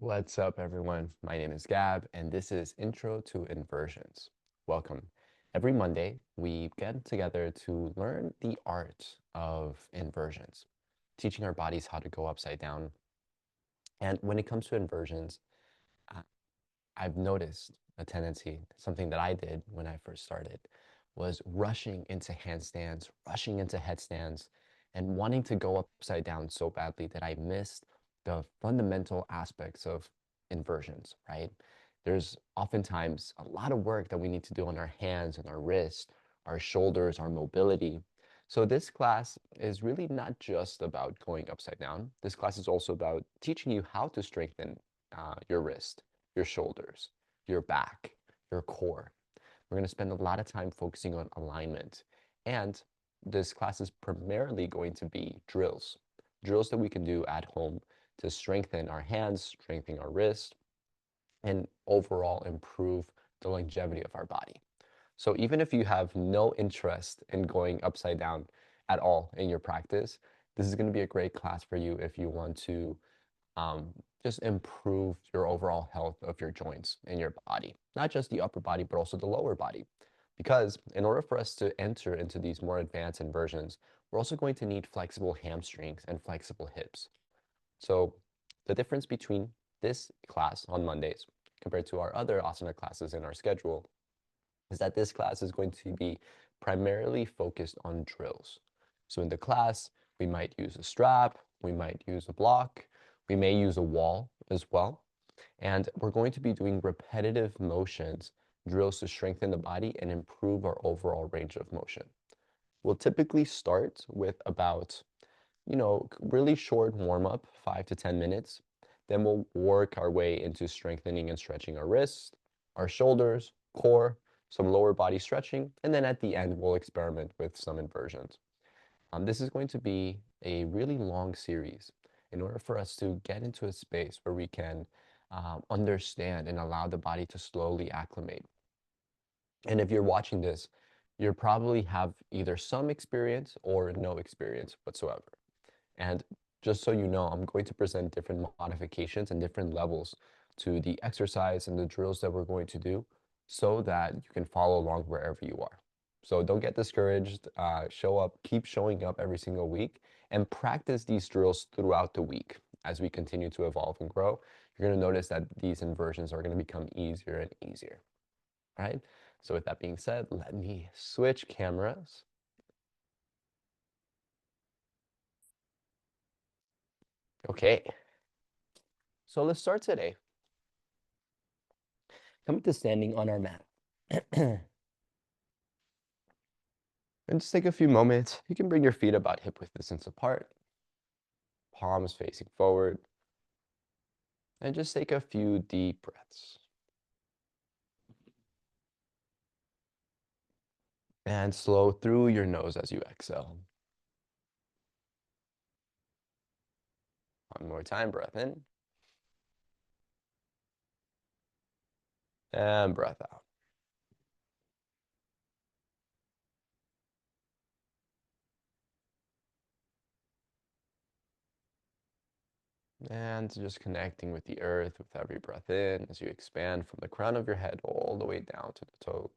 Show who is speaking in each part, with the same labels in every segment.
Speaker 1: What's up, everyone? My name is Gab, and this is Intro to Inversions. Welcome. Every Monday, we get together to learn the art of inversions, teaching our bodies how to go upside down. And when it comes to inversions, I- I've noticed a tendency, something that I did when I first started, was rushing into handstands, rushing into headstands, and wanting to go upside down so badly that I missed the fundamental aspects of inversions, right? There's oftentimes a lot of work that we need to do on our hands and our wrists, our shoulders, our mobility. So this class is really not just about going upside down. This class is also about teaching you how to strengthen your wrist, your shoulders, your back, your core. We're going to spend a lot of time focusing on alignment. And this class is primarily going to be drills, drills that we can do at home to strengthen our hands, strengthen our wrists, and overall improve the longevity of our body. So even if you have no interest in going upside down at all in your practice, this is going to be a great class for you if you want to um, just improve your overall health of your joints in your body, not just the upper body, but also the lower body. Because in order for us to enter into these more advanced inversions, we're also going to need flexible hamstrings and flexible hips. So the difference between this class on Mondays compared to our other asana classes in our schedule is that this class is going to be primarily focused on drills. So in the class, we might use a strap, we might use a block, we may use a wall as well. And we're going to be doing repetitive motions, drills to strengthen the body and improve our overall range of motion. We'll typically start with about, really short warm up, 5 to 10 minutes. Then we'll work our way into strengthening and stretching our wrists, our shoulders, core, some lower body stretching, and then at the end, we'll experiment with some inversions. This is going to be a really long series in order for us to get into a space where we can understand and allow the body to slowly acclimate. And if you're watching this, you probably have either some experience or no experience whatsoever. And just so you know, I'm going to present different modifications and different levels to the exercise and the drills that we're going to do so that you can follow along wherever you are. So don't get discouraged. Show up, keep showing up every single week, and practice these drills throughout the week as we continue to evolve and grow. You're going to notice that these inversions are going to become easier and easier. All right. So with that being said, let me switch cameras. Okay. So let's start today. Coming to standing on our mat. And just take a few moments. You can bring your feet about hip width distance apart, palms facing forward, and just take a few deep breaths. And slow through your nose as you exhale. One more time, breath in. And breath out. And just connecting with the earth with every breath in as you expand from the crown of your head all the way down to the toes.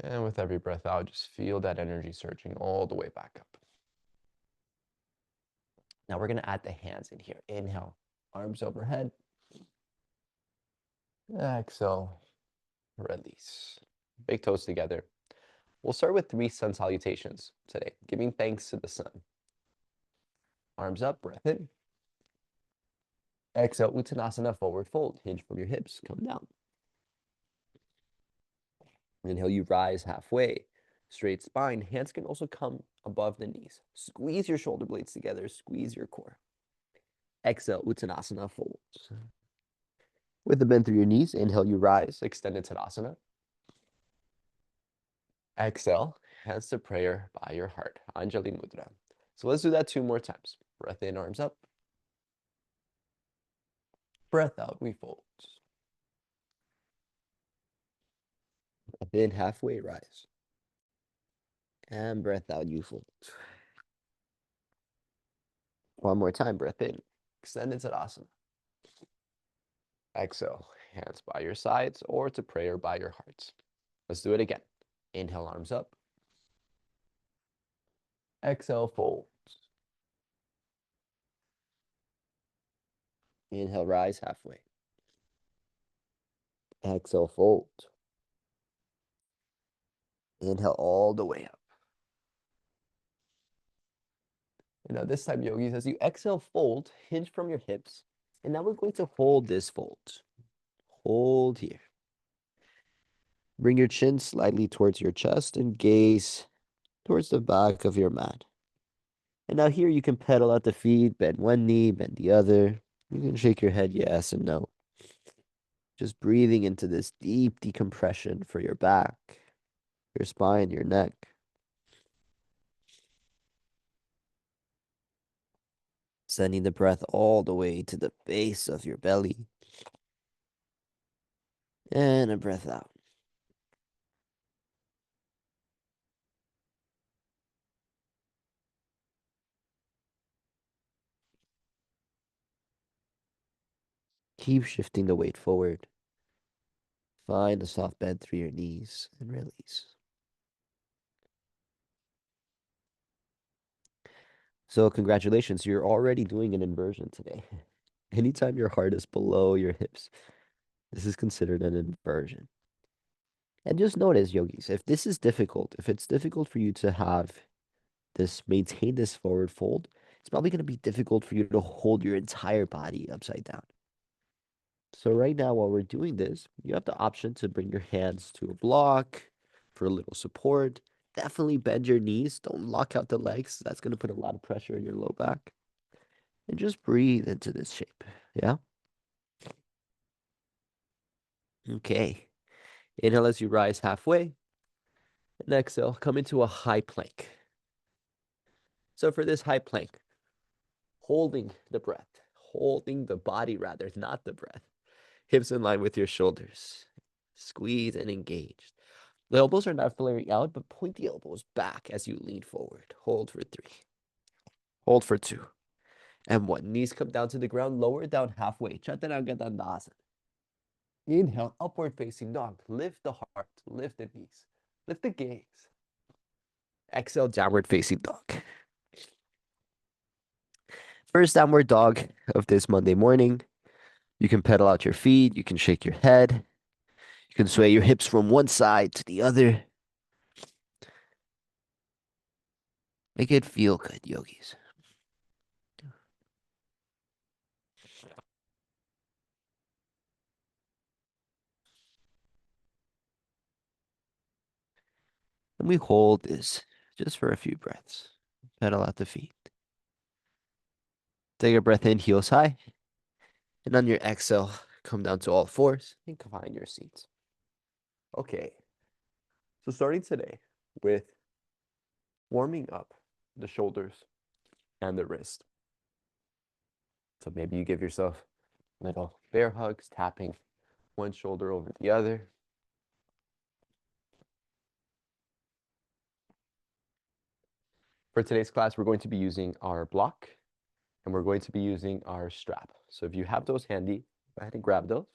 Speaker 1: And with every breath out, just feel that energy surging all the way back up. Now we're going to add the hands in here. Inhale, arms overhead. Exhale, release. Big toes together. We'll start with 3 sun salutations today, giving thanks to the sun. Arms up, breath in. Exhale, Uttanasana, forward fold. Hinge from your hips, come down. Inhale, you rise halfway. Straight spine. Hands can also come above the knees. Squeeze your shoulder blades together. Squeeze your core. Exhale, Uttanasana, fold. With the bend through your knees, inhale, you rise. Extended Tadasana. Exhale, hands to prayer by your heart. Anjali Mudra. So let's do that 2 more times. Breath in, arms up. Breath out, we fold. Breath in, halfway rise. And breath out, you fold. One more time, breath in. Extend into Tadasana. Exhale, hands by your sides or to prayer by your hearts. Let's do it again. Inhale, arms up. Exhale, fold. Inhale, rise halfway. Exhale, fold. Inhale all the way up. And now this time, yogis, as you exhale, fold, hinge from your hips. And now we're going to hold this fold. Hold here. Bring your chin slightly towards your chest and gaze towards the back of your mat. And now here you can pedal out the feet, bend one knee, bend the other. You can shake your head yes and no. Just breathing into this deep decompression for your back, your spine, your neck. Sending the breath all the way to the base of your belly. And a breath out. Keep shifting the weight forward. Find a soft bend through your knees and release. So congratulations, you're already doing an inversion today. Anytime your heart is below your hips, this is considered an inversion. And just notice, yogis, if this is difficult, if it's difficult for you to maintain this forward fold, it's probably going to be difficult for you to hold your entire body upside down. So right now, while we're doing this, you have the option to bring your hands to a block for a little support. Definitely bend your knees. Don't lock out the legs. That's going to put a lot of pressure in your low back. And just breathe into this shape. Yeah? Okay. Inhale as you rise halfway. And exhale, come into a high plank. So for this high plank, holding the breath, holding the body rather, not the breath. Hips in line with your shoulders. Squeeze and engage. The elbows are not flaring out, but point the elbows back as you lean forward. Hold for 3. Hold for 2. And 1. Knees come down to the ground, lower down halfway. Chaturanga Dandasana. Inhale, upward facing dog. Lift the heart, lift the knees, lift the gaze. Exhale, downward facing dog. First downward dog of this Monday morning. You can pedal out your feet. You can shake your head. You can sway your hips from one side to the other. Make it feel good, yogis. And we hold this just for a few breaths. Pedal out the feet. Take a breath in, heels high. And on your exhale, come down to all fours and find your seats. Okay. So starting today with warming up the shoulders and the wrist. So maybe you give yourself little bear hugs, tapping one shoulder over the other. For today's class, we're going to be using our block and we're going to be using our strap. So if you have those handy, go ahead and grab those.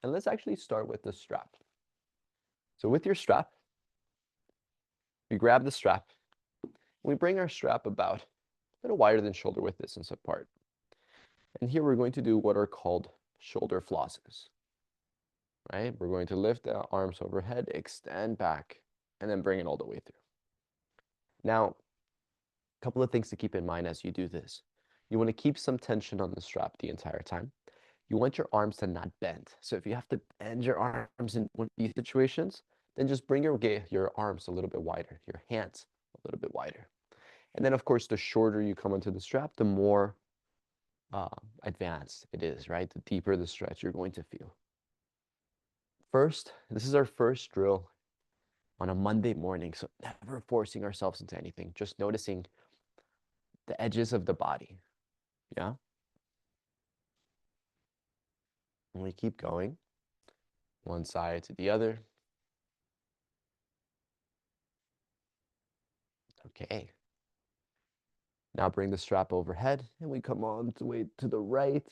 Speaker 1: And let's actually start with the strap. So with your strap, we grab the strap. We bring our strap about a little wider than shoulder width distance apart. And here we're going to do what are called shoulder flosses. Right? We're going to lift the arms overhead, extend back, and then bring it all the way through. Now, a couple of things to keep in mind as you do this. You want to keep some tension on the strap the entire time. You want your arms to not bend. So if you have to bend your arms in one of these situations, then just bring your arms a little bit wider, your hands a little bit wider. And then, of course, the shorter you come onto the strap, the more advanced it is, right? The deeper the stretch you're going to feel. First, this is our first drill on a Monday morning, so never forcing ourselves into anything, just noticing the edges of the body, yeah? And we keep going, one side to the other. Okay. Now bring the strap overhead, and we come on the way to the right.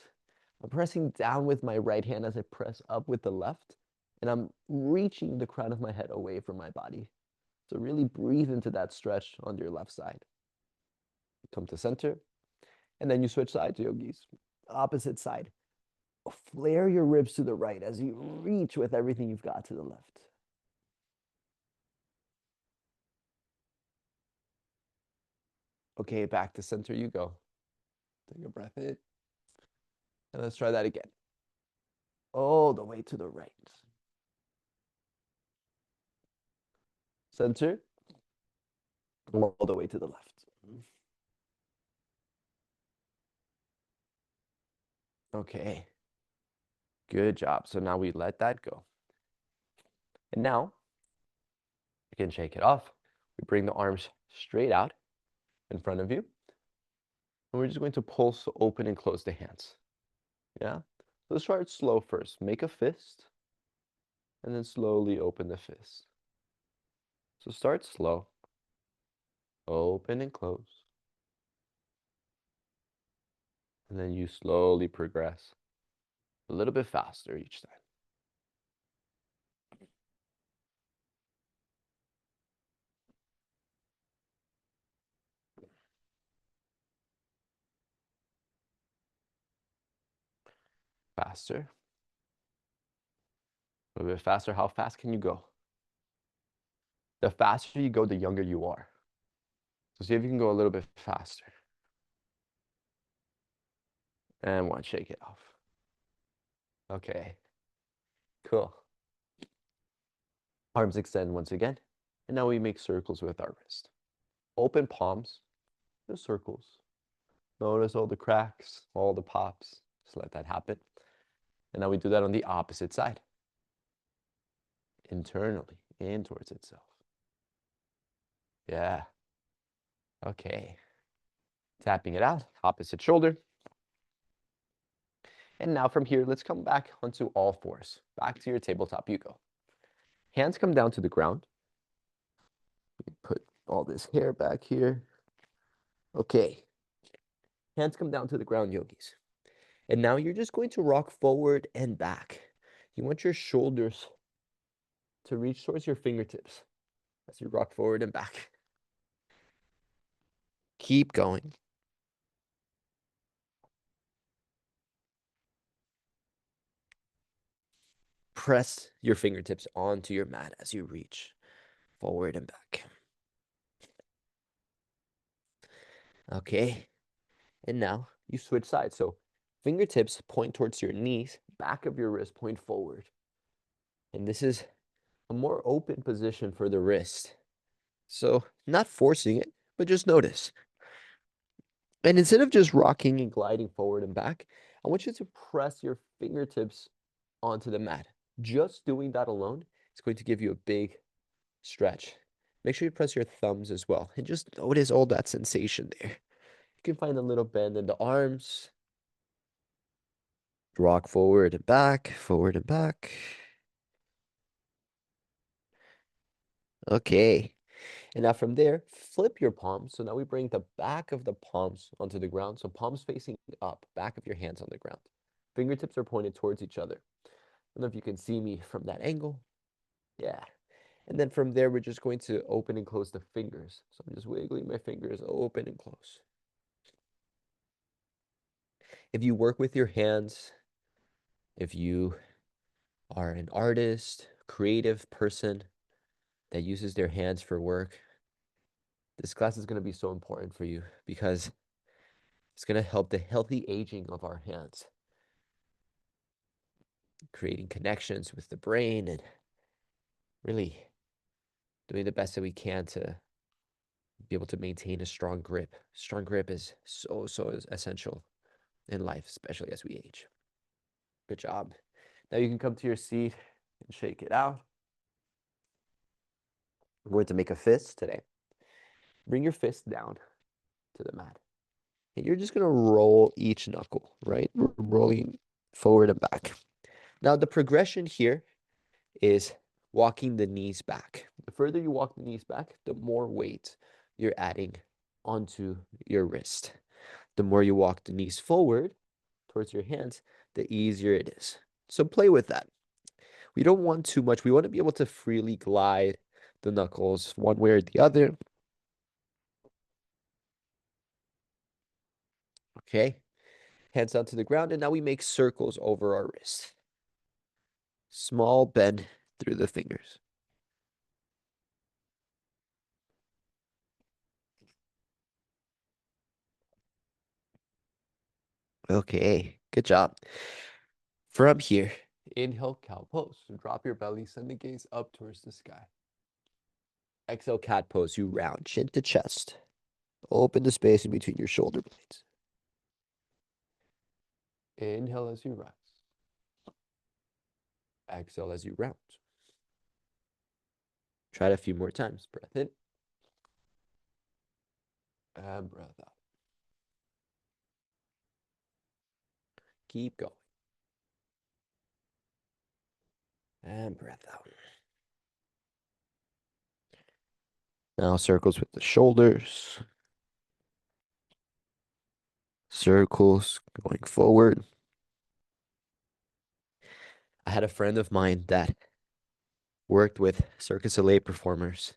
Speaker 1: I'm pressing down with my right hand as I press up with the left, and I'm reaching the crown of my head away from my body. So really breathe into that stretch on your left side. Come to center, and then you switch sides, yogis. Opposite side. Flare your ribs to the right as you reach with everything you've got to the left. Okay, back to center you go. Take a breath in. And let's try that again. All the way to the right. Center. All the way to the left. Okay. Good job. So now we let that go. And now, you can shake it off. We bring the arms straight out in front of you. And we're just going to pulse open and close the hands. Yeah? Let's start slow first. Make a fist. And then slowly open the fist. So start slow. Open and close. And then you slowly progress a little bit faster each time. Faster. A little bit faster. How fast can you go? The faster you go, the younger you are. So see if you can go a little bit faster. And one, shake it off. Okay. Cool. Arms extend once again. And now we make circles with our wrist. Open palms, the circles. Notice all the cracks, all the pops. Just let that happen. And now we do that on the opposite side. Internally, in towards itself. Yeah. Okay. Tapping it out, opposite shoulder. And now from here, let's come back onto all fours. Back to your tabletop you go. Hands come down to the ground. Put all this hair back here. Okay. Hands come down to the ground, yogis. And now you're just going to rock forward and back. You want your shoulders to reach towards your fingertips as you rock forward and back. Keep going. Press your fingertips onto your mat as you reach forward and back. Okay. And now you switch sides. So fingertips point towards your knees, back of your wrist point forward. And this is a more open position for the wrist. So not forcing it, but just notice. And instead of just rocking and gliding forward and back, I want you to press your fingertips onto the mat. Just doing that alone is going to give you a big stretch. Make sure you press your thumbs as well. And just notice all that sensation there. You can find a little bend in the arms. Rock forward and back, forward and back. Okay. And now from there, flip your palms. So now we bring the back of the palms onto the ground. So palms facing up, back of your hands on the ground. Fingertips are pointed towards each other. I don't know if you can see me from that angle. Yeah. And then from there, we're just going to open and close the fingers. So I'm just wiggling my fingers open and close. If you work with your hands, if you are an artist, creative person that uses their hands for work, this class is going to be so important for you because it's going to help the healthy aging of our hands, creating connections with the brain and really doing the best that we can to be able to maintain a strong grip. Strong grip is so essential in life, especially as we age. Good job. Now you can come to your seat and shake it out. We're going to make a fist today. Bring your fist down to the mat. And you're just going to roll each knuckle, right? Rolling forward and back. Now the progression here is walking the knees back. The further you walk the knees back, the more weight you're adding
Speaker 2: onto your wrist. The more you walk the knees forward towards your hands, the easier it is. So play with that. We don't want too much. We want to be able to freely glide the knuckles one way or the other. Okay, hands down to the ground, and now we make circles over our wrist. Small bend through the fingers. Okay, good job. From here, inhale, cow pose. So drop your belly, send the gaze up towards the sky. Exhale, cat pose. You round chin to chest. Open the space in between your shoulder blades. Inhale as you rise. Exhale as you round. Try it a few more times. Breath in and breath out. Keep going. And breath out. Now circles with the shoulders. Circles going forward. I had a friend of mine that worked with Circus Soleil performers.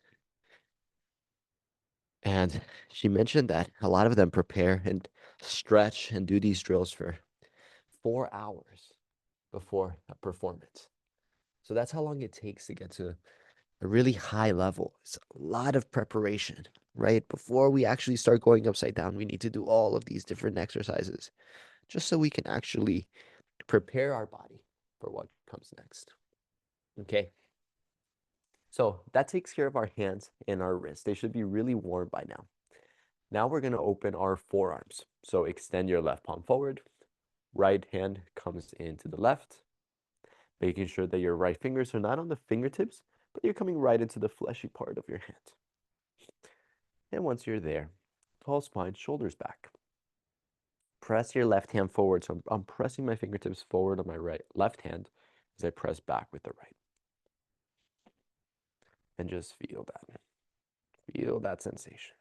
Speaker 2: And she mentioned that a lot of them prepare and stretch and do these drills for 4 hours before a performance. So that's how long it takes to get to a really high level. It's a lot of preparation, right? Before we actually start going upside down, we need to do all of these different exercises just so we can actually prepare our body for what comes next. Okay. So that takes care of our hands and our wrists. They should be really warm by now. Now we're going to open our forearms. So extend your left palm forward. Right hand comes into the left, making sure that your right fingers are not on the fingertips, but you're coming right into the fleshy part of your hand. And once you're there, tall spine, shoulders back. Press your left hand forward. So I'm pressing my fingertips forward on my left hand as I press back with the right. And just feel that. Feel that sensation.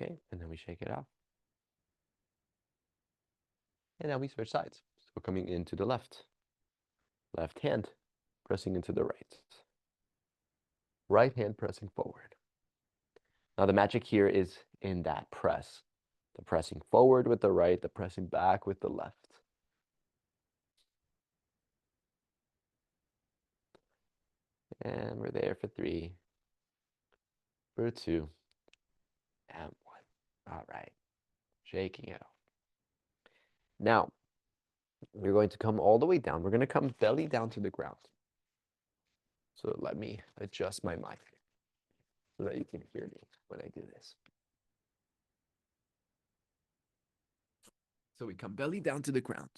Speaker 2: Okay, and then we shake it out. And now we switch sides. So coming into the left. Left hand pressing into the right. Right hand pressing forward. Now the magic here is in that press. The pressing forward with the right, the pressing back with the left. And we're there for 3, for 2, and 1. All right, shaking it off. Now, we're going to come all the way down. We're going to come belly down to the ground. So let me adjust my mic so that you can hear me when I do this. So we come belly down to the ground.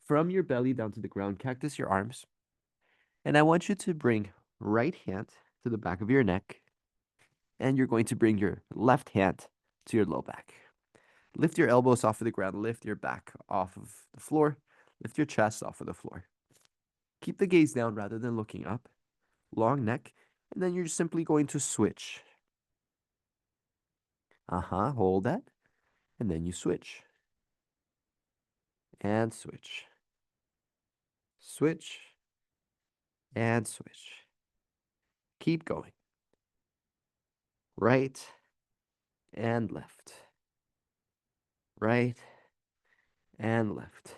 Speaker 2: From your belly down to the ground, cactus your arms. And I want you to bring right hand to the back of your neck. And you're going to bring your left hand to your low back. Lift your elbows off of the ground. Lift your back off of the floor. Lift your chest off of the floor. Keep the gaze down rather than looking up. Long neck. And then you're simply going to switch. Hold that. And then you switch. And switch. Switch. And switch. Keep going. Right and left. Right and left.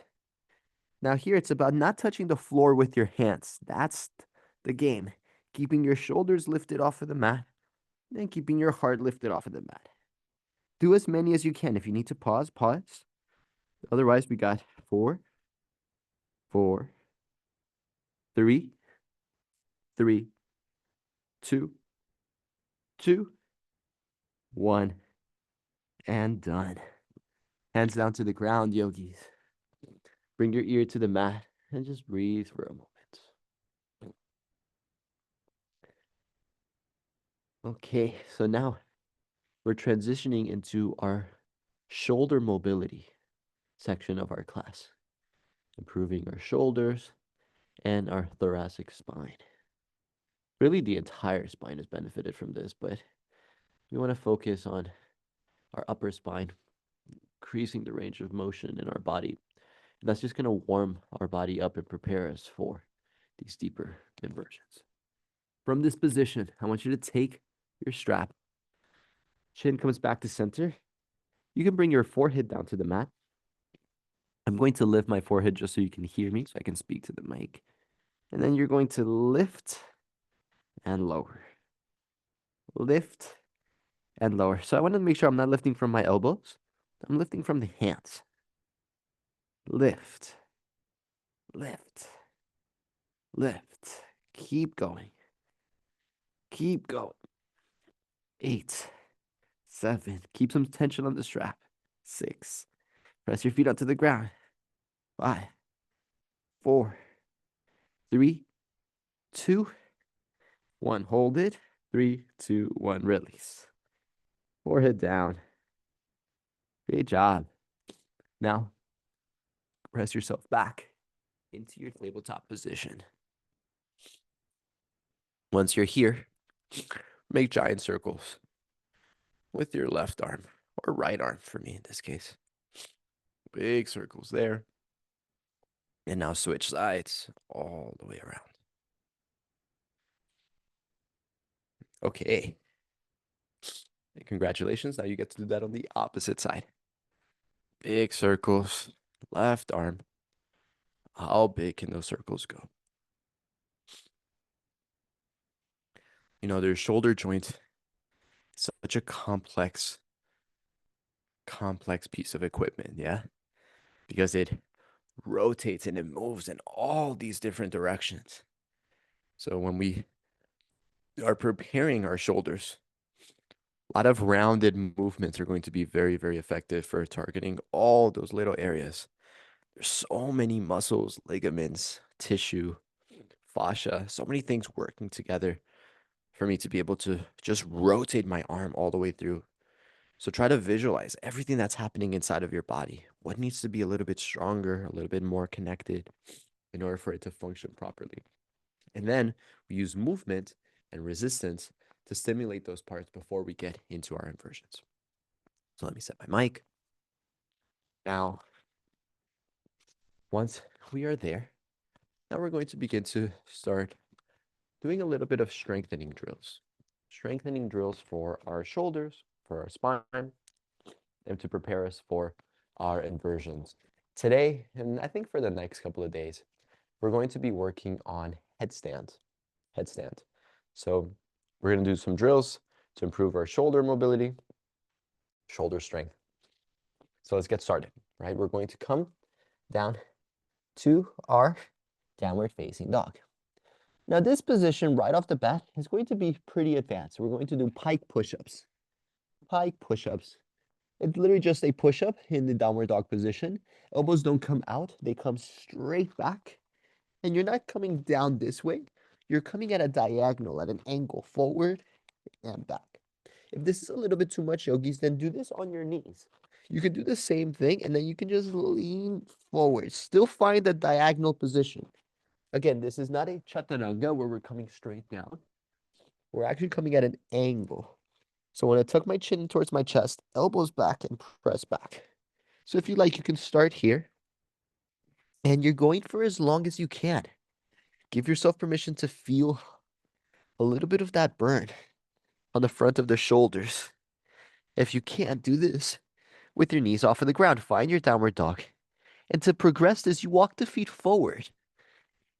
Speaker 2: Now here it's about not touching the floor with your hands. That's the game. Keeping your shoulders lifted off of the mat and keeping your heart lifted off of the mat. Do as many as you can. If you need to pause, pause. Otherwise, we got 4, 4, 3, 3, 2, 2, 1, and done. Hands down to the ground, yogis. Bring your ear to the mat and just breathe for a moment. Okay, so now we're transitioning into our shoulder mobility section of our class, improving our shoulders and our thoracic spine. Really, the entire spine has benefited from this, but we want to focus on our upper spine, increasing the range of motion in our body. And that's just going to warm our body up and prepare us for these deeper inversions. From this position, I want you to take your strap. Chin comes back to center. You can bring your forehead down to the mat. I'm going to lift my forehead just so you can hear me, so I can speak to the mic. And then you're going to lift and lower. Lift and lower. So I want to make sure I'm not lifting from my elbows. I'm lifting from the hands. Lift, lift, lift. Keep going. Keep going. 8, 7. Keep some tension on the strap. 6. Press your feet onto the ground. 5, 4, 3, 2, 1. Hold it. 3, 2, 1. Release. Forehead down. Great job. Now, press yourself back into your tabletop position. Once you're here, make giant circles with your left arm, or right arm for me in this case. Big circles there. And now switch sides all the way around. Okay. And congratulations. Now you get to do that on the opposite side. Big circles, left arm. How big can those circles go? You know, their shoulder joint, such a complex piece of equipment, yeah? Because it rotates and it moves in all these different directions. So when we are preparing our shoulders, a lot of rounded movements are going to be very, very effective for targeting all those little areas. There's so many muscles, ligaments, tissue, fascia, so many things working together for me to be able to just rotate my arm all the way through. So try to visualize everything that's happening inside of your body. What needs to be a little bit stronger, a little bit more connected in order for it to function properly. And then we use movement and resistance to stimulate those parts before we get into our inversions. So let me set my mic. Now, once we are there, now we're going to begin to start doing a little bit of strengthening drills. Strengthening drills for our shoulders, for our spine, and to prepare us for our inversions. Today, and I think for the next couple of days, we're going to be working on headstand. So we're going to do some drills to improve our shoulder mobility, shoulder strength. So let's get started, right? We're going to come down to our downward facing dog. Now this position right off the bat is going to be pretty advanced. We're going to do pike push-ups. Pike push-ups. It's literally just a push-up in the downward dog position. Elbows don't come out, they come straight back. And you're not coming down this way. You're coming at a diagonal, at an angle, forward and back. If this is a little bit too much, yogis, then do this on your knees. You can do the same thing, and then you can just lean forward. Still find the diagonal position. Again, this is not a chaturanga where we're coming straight down. We're actually coming at an angle. So when I tuck my chin towards my chest, elbows back and press back. So if you like, you can start here. And you're going for as long as you can. Give yourself permission to feel a little bit of that burn on the front of the shoulders. If you can't do this with your knees off of the ground, find your downward dog. And to progress this, you walk the feet forward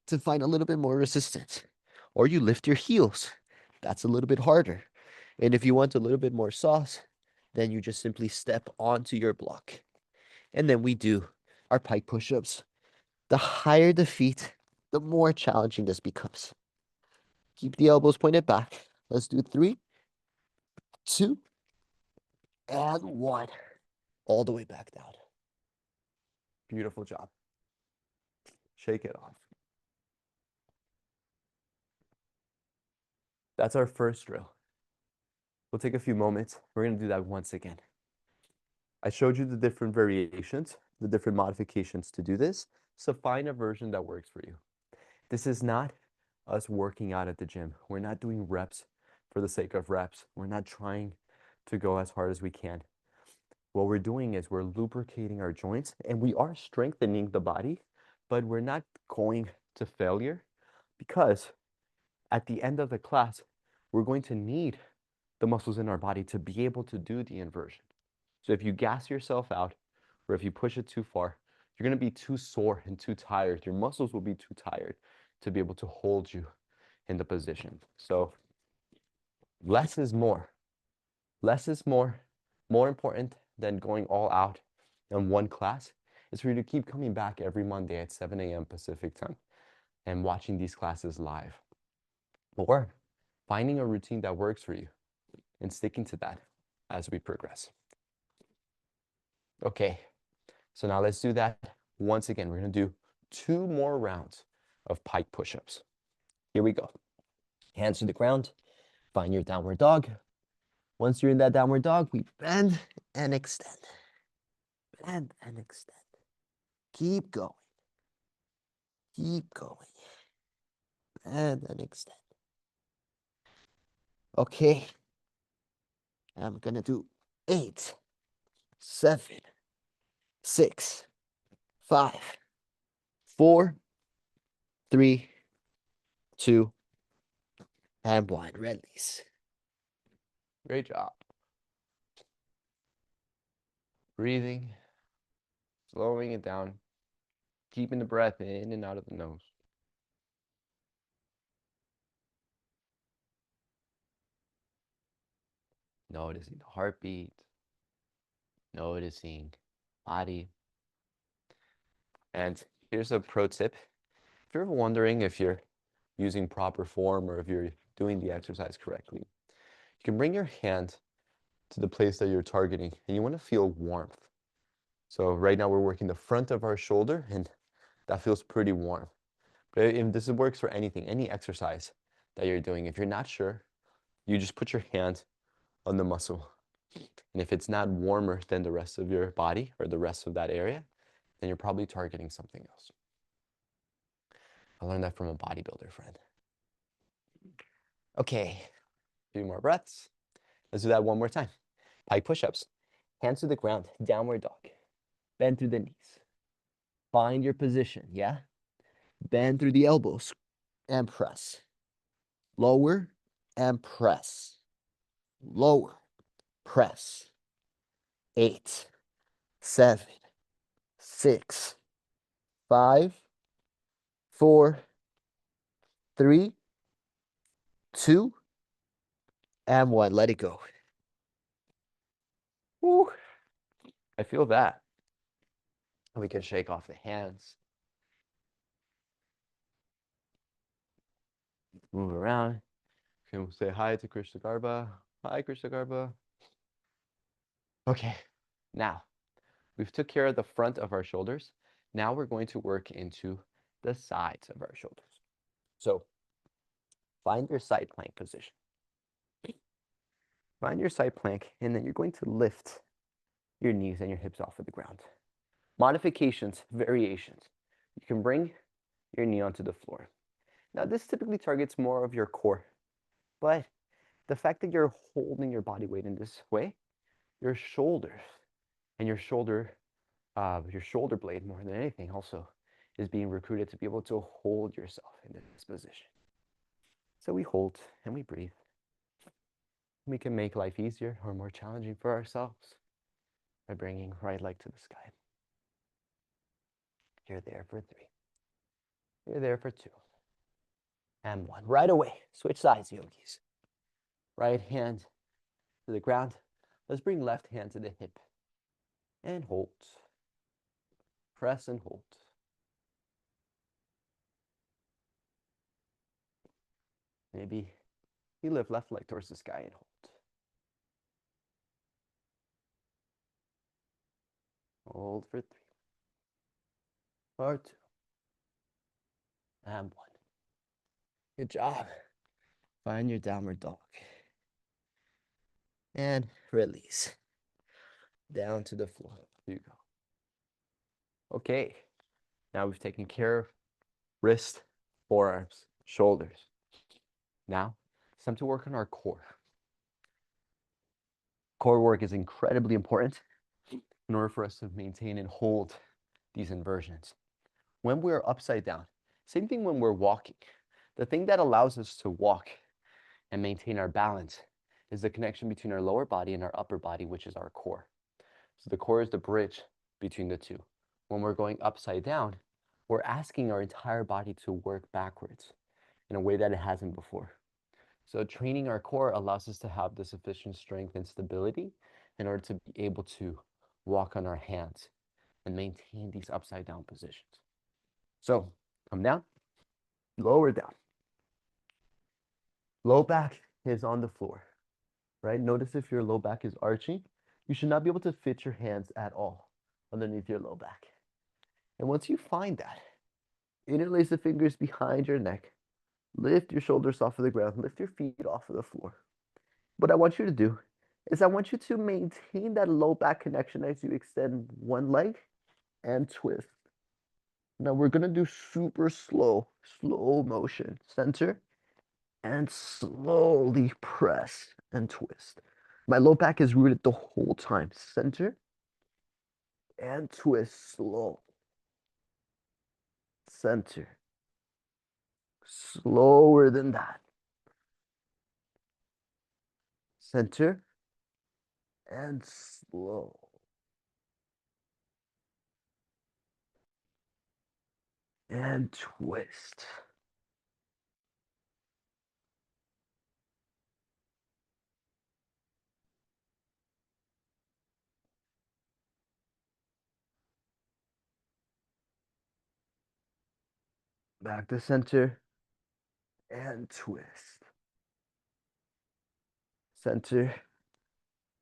Speaker 2: to find a little bit more resistance. Or you lift your heels. That's a little bit harder. And if you want a little bit more sauce, then you just simply step onto your block. And then we do our pike push-ups. The higher the feet, the more challenging this becomes. Keep the elbows pointed back. Let's do 3, 2, and 1. All the way back down. Beautiful job. Shake it off. That's our first drill.
Speaker 1: We'll take a few moments. We're going to do that once again. I showed you the different variations, the different modifications to do this. So find a version that works for you. This is not us working out at the gym. We're not doing reps for the sake of reps. We're not trying to go as hard as we can. What we're doing is we're lubricating our joints and we are strengthening the body, but we're not going to failure because at the end of the class, we're going to need the muscles in our body to be able to do the inversion. So if you gas yourself out or if you push it too far, you're going to be too sore and too tired. Your muscles will be too tired to be able to hold you in the position. So less is more. Less is more. More important than going all out in one class is for you to keep coming back every Monday at 7 a.m. Pacific time and watching these classes live. Or finding a routine that works for you and sticking to that as we progress. Okay, so now let's do that once again. We're going to do 2 more rounds of pike push-ups. Here we go. Hands to the ground. Find your downward dog. Once you're in that downward dog, we bend and extend. Bend and extend. Keep going. Keep going. Bend and extend. Okay. I'm going to do 8, 7, 6, 5, 4, 3, 2, and 1. Release. Great job. Breathing, slowing it down, keeping the breath in and out of the nose. Noticing the heartbeat, noticing body. And here's a pro tip. If you're ever wondering if you're using proper form or if you're doing the exercise correctly, you can bring your hand to the place that you're targeting and you want to feel warmth. So right now we're working the front of our shoulder and that feels pretty warm. But if this works for anything, any exercise that you're doing, if you're not sure, you just put your hand on the muscle. And if it's not warmer than the rest of your body or the rest of that area, then you're probably targeting something else. I learned that from a bodybuilder friend. Okay, a few more breaths. Let's do that one more time. Pike push-ups. Hands to the ground, downward dog. Bend through the knees. Find your position, yeah? Bend through the elbows and press. Lower and press. Lower, press. 8, 7, 6, 5, 4, 3, 2, and 1. Let it go. Woo. I feel that. We can shake off the hands. Move around. Can say hi to Krishna Garba. Hi, Krishna Garba. Okay, now we've took care of the front of our shoulders. Now we're going to work into the sides of our shoulders. So find your side plank position. Find your side plank, and then you're going to lift your knees and your hips off of the ground. Modifications, variations. You can bring your knee onto the floor. Now, this typically targets more of your core, but the fact that you're holding your body weight in this way, your shoulders and your shoulder blade more than anything also is being recruited to be able to hold yourself in this position. So we hold and we breathe. We can make life easier or more challenging for ourselves by bringing right leg to the sky. You're there for 3. You're there for 2. And 1. Right away, switch sides, yogis. Right hand to the ground. Let's bring left hand to the hip. And hold. Press and hold. Maybe you lift left leg towards the sky and hold. Hold for 3. For 2. And 1. Good job. Find your downward dog.
Speaker 2: and release. Down to the floor.
Speaker 1: There you go. Okay, now we've taken care of wrist, forearms, shoulders. Now, it's time to work on our core. Core work is incredibly important in order for us to maintain and hold these inversions. When we're upside down, same thing when we're walking. The thing that allows us to walk and maintain our balance is the connection between our lower body and our upper body, which is our core. So the core is the bridge between the two. When we're going upside down, we're asking our entire body to work backwards in a way that it hasn't before. So training our core allows us to have the sufficient strength and stability in order to be able to walk on our hands and maintain these upside down positions. So come down, lower down. Low back is on the floor, right? Notice if your low back is arching, you should not be able to fit your hands at all underneath your low back. And once you find that, interlace the fingers behind your neck, lift your shoulders off of the ground, lift your feet off of the floor. What I want you to do is I want you to maintain that low back connection as you extend one leg and twist. Now we're gonna do super slow motion. Center and slowly press and twist. My low back is rooted the whole time. Center and twist slow. Center. Slower than that. Center and slow. And twist. Back to center and twist. Center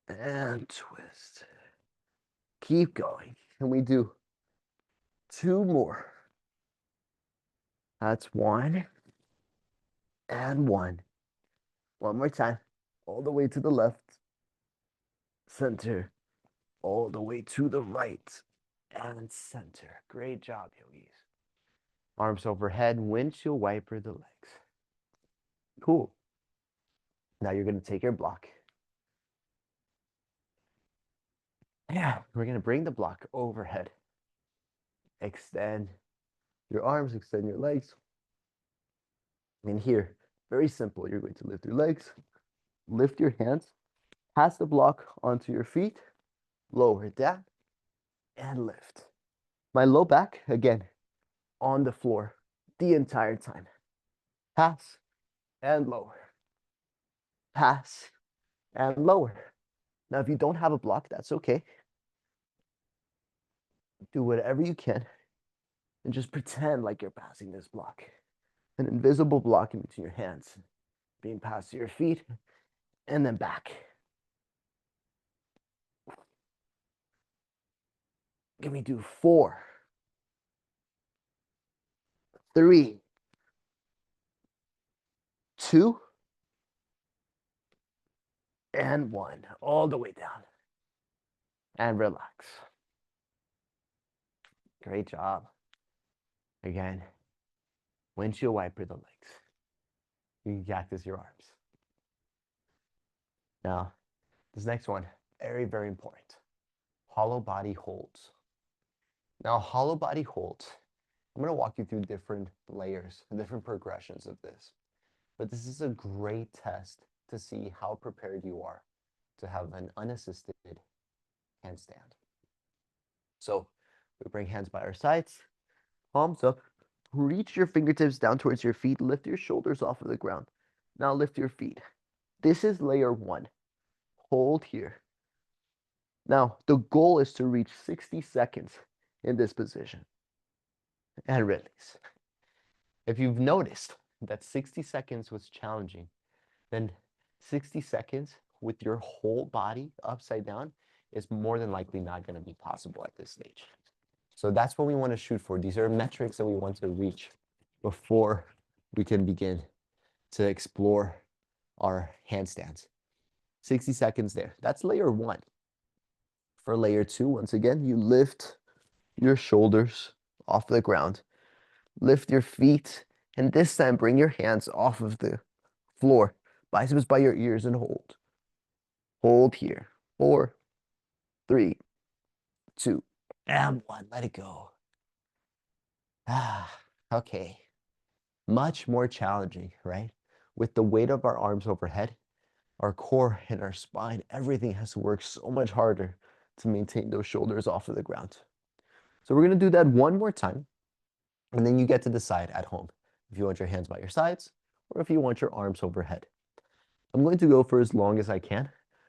Speaker 1: and twist. Keep going. And we do 2 more. That's 1 and 1. One more time. All the way to the left. Center. All the way to the right. And center. Great job, yogis. Arms overhead, windshield wiper the legs. Cool. Now you're going to take your block. Yeah, we're going to bring the block overhead. Extend your arms, extend your legs. And here, very simple. You're going to lift your legs, lift your hands, pass the block onto your feet, lower it down, and lift. My low back, again, on the floor the entire time. Pass and lower. Pass and lower. Now, if you don't have a block, that's okay. Do whatever you can and just pretend like you're passing this block. An invisible block in between your hands, being passed to your feet and then back. Can we do 4, 3, 2, and 1, all the way down. And relax. Great job. Again, windshield wiper the legs. You can cactus your arms. Now, this next one, very, very important. Hollow body holds. Now, hollow body holds, I'm going to walk you through different layers, different progressions of this. But this is a great test to see how prepared you are to have an unassisted handstand. So we bring hands by our sides, palms up, reach your fingertips down towards your feet, lift your shoulders off of the ground. Now lift your feet. This is layer 1. Hold here. Now, the goal is to reach 60 seconds in this position and release. If you've noticed that 60 seconds was challenging, then 60 seconds with your whole body upside down is more than likely not going to be possible at this stage. So that's what we want to shoot for. These are metrics that we want to reach before we can begin to explore our handstands.
Speaker 2: 60 seconds there. That's layer one. For layer two, once again, you lift your shoulders off the ground, lift your feet, and this time bring your hands off of the floor, biceps by your ears, and hold. Hold here. 4, 3, 2, and 1. Let it go. Okay. Much more challenging, right? With the weight of our arms overhead, our core and our spine, everything has to work so much harder to maintain those shoulders off of the ground. So we're going to do that one more time, and then you get to decide at home if you want your hands by your sides or if you want your arms overhead. I'm going to go for as long as I can,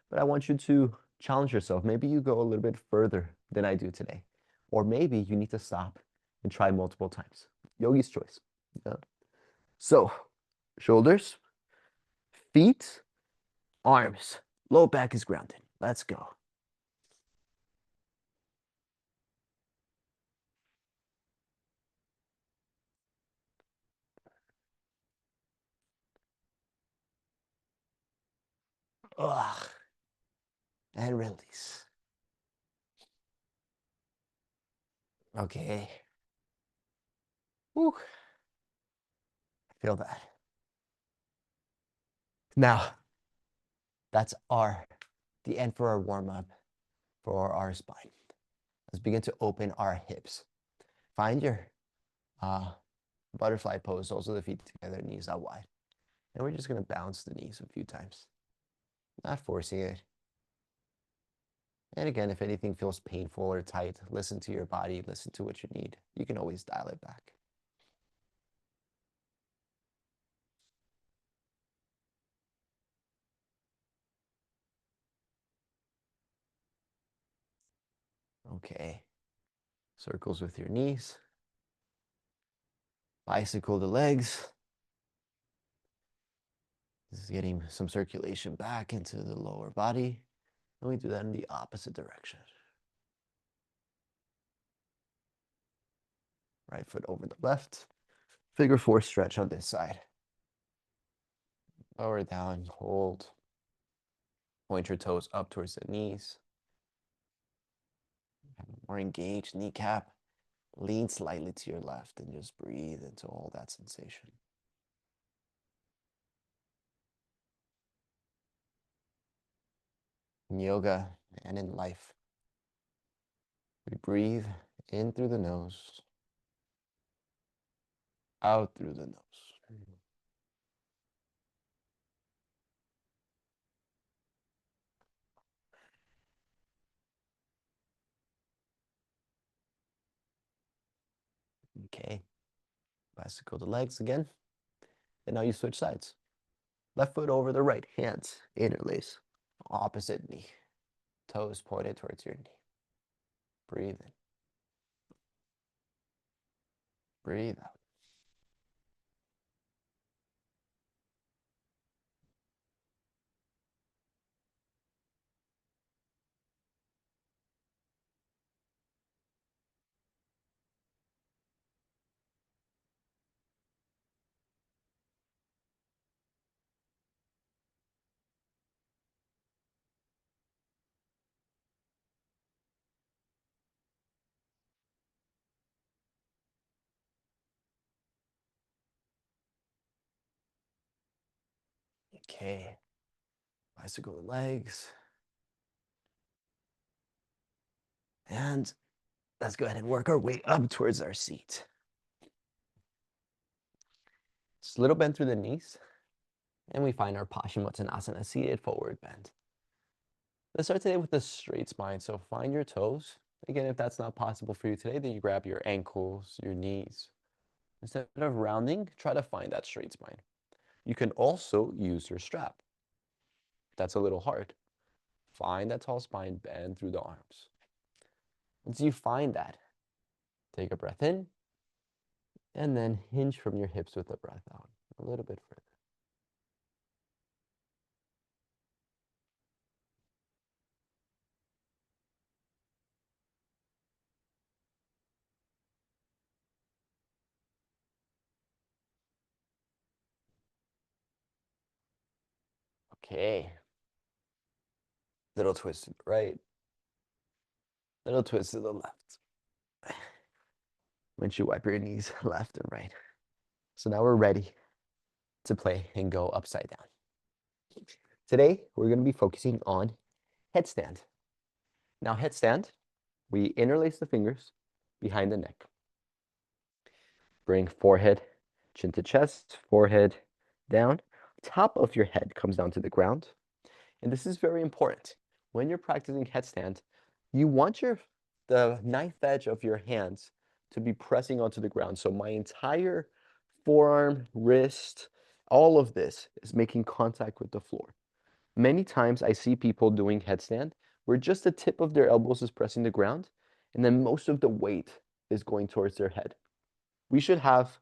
Speaker 2: but I want you to challenge yourself. Maybe you go a little bit further than I do today, or maybe you need to stop and try multiple times. Yogi's choice. Yeah. So, shoulders, feet, arms, low back is grounded. Let's go. Ugh. And release. Okay. Whew. I feel that. Now, that's the end for our warm-up for our spine. Let's begin to open our hips. Find your butterfly pose, also the feet together, knees out wide. And we're just going to bounce the knees a few times, not forcing it. And again, if anything feels painful or tight, listen to your body, listen to what you need. You can always dial it back. Okay. Circles with your knees. Bicycle the legs. This is getting some circulation back into the lower body. And we do that in the opposite direction. Right foot over the left. Figure four stretch on this side. Lower down, hold. Point your toes up towards the knees. More engaged kneecap. Lean slightly to your left and just breathe into all that sensation. In yoga and in life, we breathe in through the nose, out through the nose. Okay, bicycle the legs again. And now you switch sides. Left foot over the right, hands interlace. Opposite knee, toes pointed towards your knee. Breathe in. Breathe out. Okay, bicycle the legs. And let's go ahead and work our way up towards our seat. Just a little bend through the knees. And we find our Paschimottanasana, seated forward bend. Let's start today with a straight spine. So find your toes. Again, if that's not possible for you today, then you grab your ankles, your knees. Instead of rounding, try to find that straight spine. You can also use your strap. That's a little hard. Find that tall spine, bend through the arms. Once you find that, take a breath in, and then hinge from your hips with a breath out a little bit further. Okay. Little twist to the right. Little twist to the left. Windshield wiper your knees left and right. So now we're ready to play and go upside down. Today, we're going to be focusing on headstand. Now, headstand, we interlace the fingers behind the neck. Bring forehead, chin to chest, forehead down. Top of your head comes down to the ground. And this is very important. When you're practicing headstand, you want the knife edge of your hands to be pressing onto the ground. So my entire forearm, wrist, all of this is making contact with the floor. Many times I see people doing headstand where just the tip of their elbows is pressing the ground, and then most of the weight is going towards their head. We should have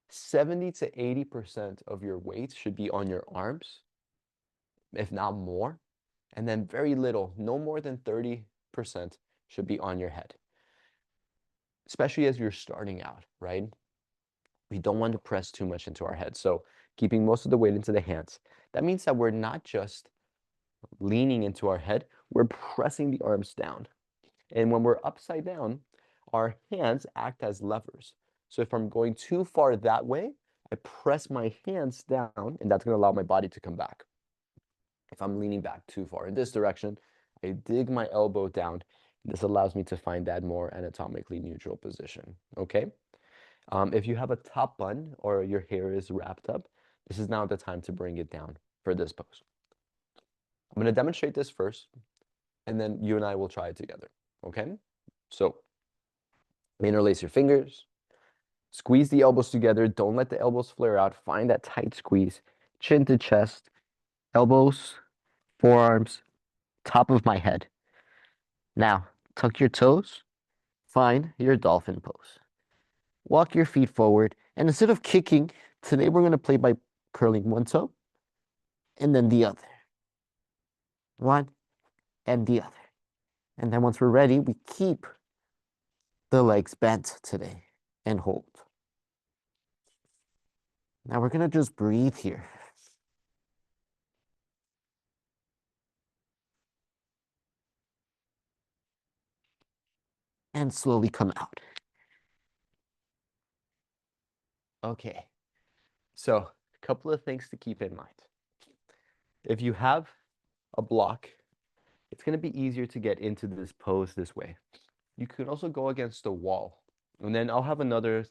Speaker 2: 70 to 80% of your weight should be on your arms, if not more, and then very little, no more than 30% should be on your head, especially as you're starting out, right? We don't want to press too much into our head. So keeping most of the weight into the hands. That means that we're not just leaning into our head, we're pressing the arms down. And when we're upside down, our hands act as levers. So if I'm going too far that way, I press my hands down, and that's going to allow my body to come back. If I'm leaning back too far in this direction, I dig my elbow down. This allows me to find that more anatomically neutral position, okay? If you have a top bun or your hair is wrapped up, this is now the time to bring it down for this pose. I'm going to demonstrate this first, and then you and I will try it together, okay? So interlace your fingers, squeeze the elbows together. Don't let the elbows flare out. Find that tight squeeze, chin to chest, elbows, forearms, top of my head. Now, tuck your toes, find your dolphin pose. Walk your feet forward, and instead of kicking, today we're going to play by curling one toe and then the other. One and the other. And then once we're ready, we keep the legs bent today and hold. Now we're going to just breathe here. And slowly come out. Okay, so a couple of things to keep in mind. If you have a block, it's going to be easier to get into this pose this way. You could also go against the wall. And then I'll have another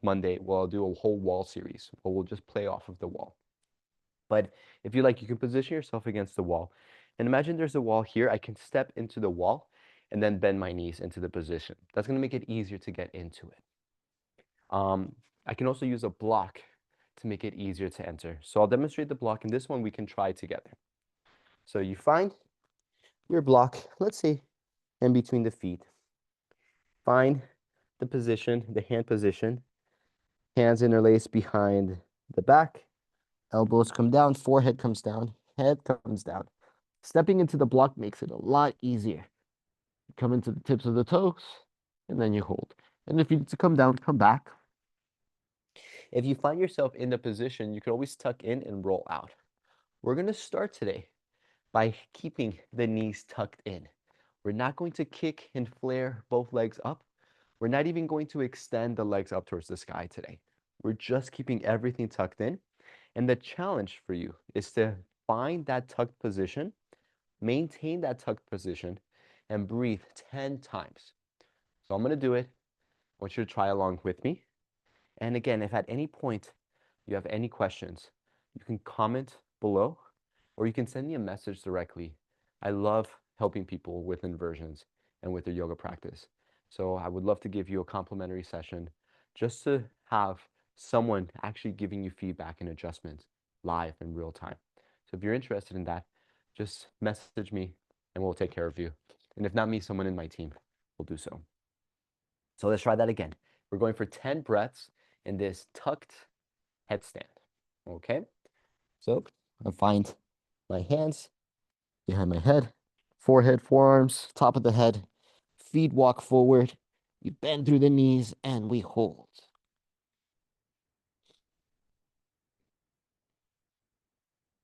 Speaker 2: Monday where I'll do a whole wall series where we'll just play off of the wall. But if you like, you can position yourself against the wall. And imagine there's a wall here. I can step into the wall and then bend my knees into the position. That's going to make it easier to get into it. I can also use a block to make it easier to enter. So I'll demonstrate the block, and this one we can try together. So you find your block, let's say, in between the feet. Find the position, the hand position. Hands interlace behind the back. Elbows come down, forehead comes down, head comes down. Stepping into the block makes it a lot easier. You come into the tips of the toes, and then you hold. And if you need to come down, come back. If you find yourself in the position, you can always tuck in and roll out. We're going to start today by keeping the knees tucked in. We're not going to kick and flare both legs up. We're not even going to extend the legs up towards the sky today. We're just keeping everything tucked in. And the challenge for you is to find that tucked position, maintain that tucked position, and breathe 10 times. So I'm going to do it. I want you to try along with me. And again, if at any point you have any questions, you can comment below or you can send me a message directly. I love helping people with inversions and with their yoga practice. So I would love to give you a complimentary session just to have someone actually giving you feedback and adjustments live in real time. So if you're interested in that, just message me and we'll take care of you. And if not me, someone in my team will do so. So let's try that again. We're going for 10 breaths in this tucked headstand, okay? So I find my hands behind my head, forehead, forearms, top of the head, feet walk forward, you bend through the knees, and we hold.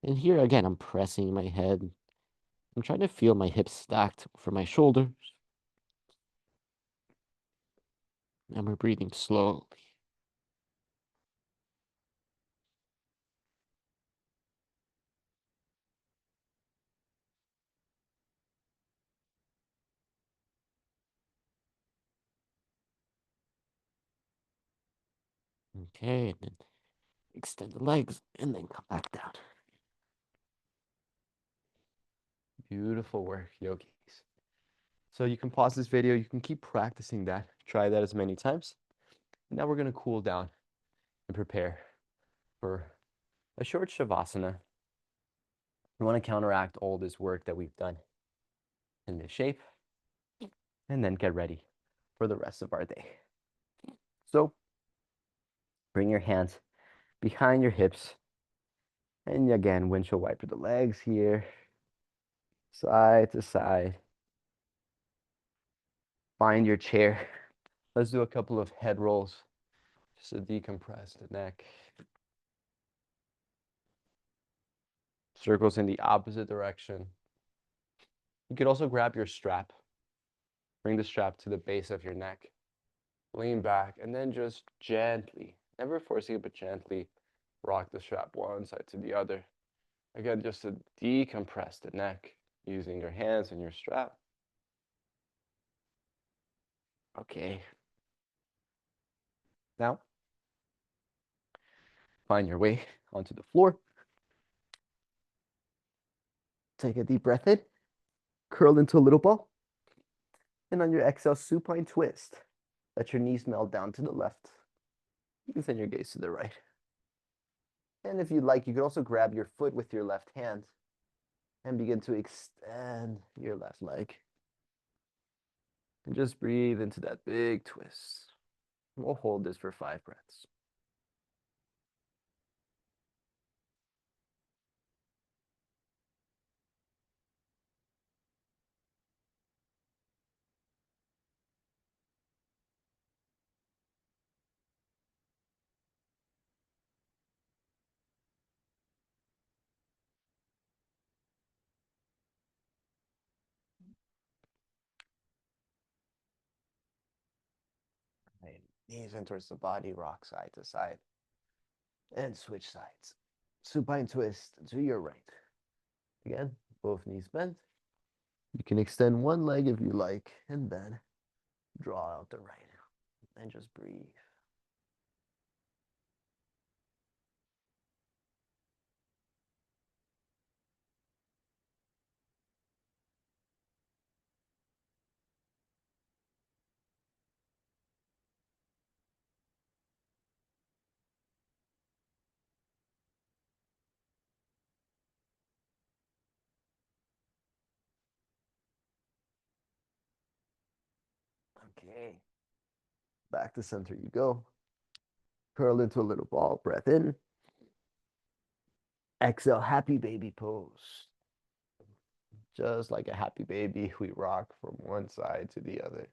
Speaker 2: And here again, I'm pressing my head, I'm trying to feel my hips stacked for my shoulders. And we're breathing slowly. Okay, and then extend the legs and then come back down. Beautiful work, yogis. So you can pause this video. You can keep practicing that. Try that as many times. Now we're going to cool down and prepare for a short shavasana. We want to counteract all this work that we've done in this shape and then get ready for the rest of our day. So bring your hands behind your hips. And again, windshield wiper the legs here, side to side. Find your chair. Let's do a couple of head rolls just to decompress the neck. Circles in the opposite direction. You could also grab your strap. Bring the strap to the base of your neck. Lean back and then just gently, never forcing it, but gently rock the strap one side to the other. Again, just to decompress the neck using your hands and your strap. Okay. Now, find your way onto the floor. Take a deep breath in. Curl into a little ball. And on your exhale, supine twist. Let your knees melt down to the left. You can send your gaze to the right. And if you'd like, you could also grab your foot with your left hand and begin to extend your left leg. And just breathe into that big twist. We'll hold this for 5 breaths. Right. Knees in towards the body, rock side to side. And switch sides. Supine twist to your right. Again, both knees bent. You can extend one leg if you like, and then draw out the right. And just breathe. Okay. Back to center you go. Curl into a little ball. Breath in. Exhale, happy baby pose. Just like a happy baby, we rock from one side to the other.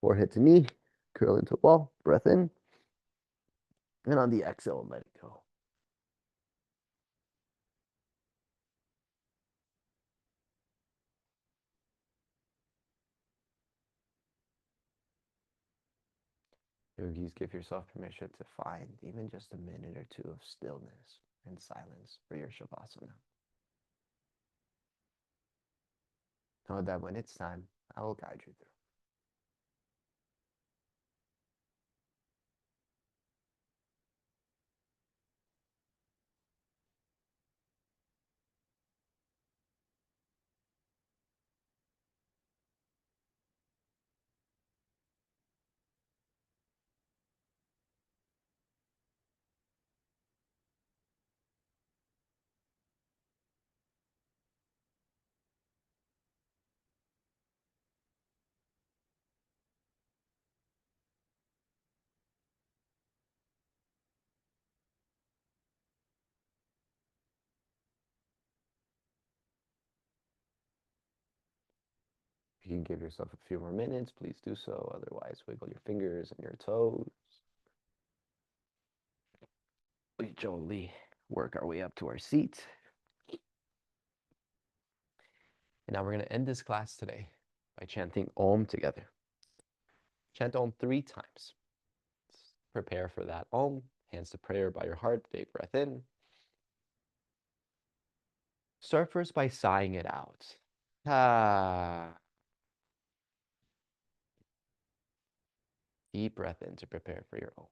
Speaker 2: Forehead to knee. Curl into a ball. Breath in. And on the exhale, let it go. Yogis, give yourself permission to find even just a minute or two of stillness and silence for your shavasana. Know that when it's time, I will guide you through.
Speaker 1: you can give yourself a few more minutes, please do so. Otherwise, wiggle your fingers and your toes. We gently work our way up to our seat. And now we're going to end this class today by chanting Om together. Chant Om 3 times. Prepare for that Om. Hands to prayer by your heart. Big breath in. Start first by sighing it out. Ah. Deep breath in to prepare for your Om.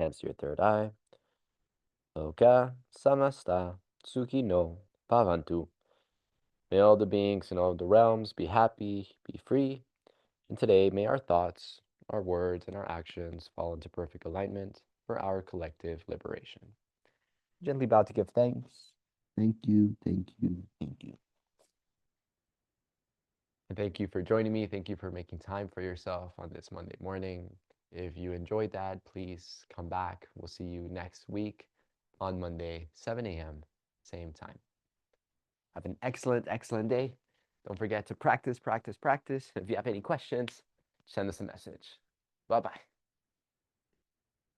Speaker 1: Hands to your third eye. Loka samasta suki no bhavantu. May all the beings in all the realms be happy, be free. And today, may our thoughts, our words, and our actions fall into perfect alignment for our collective liberation. Gently bow to give thanks. Thank you, thank you, thank you. And thank you for joining me. Thank you for making time for yourself on this Monday morning. If you enjoyed that, please come back. We'll see you next week on Monday, 7 a.m., same time. Have an excellent, excellent day. Don't forget to practice, practice, practice. If you have any questions, send us a message. Bye-bye.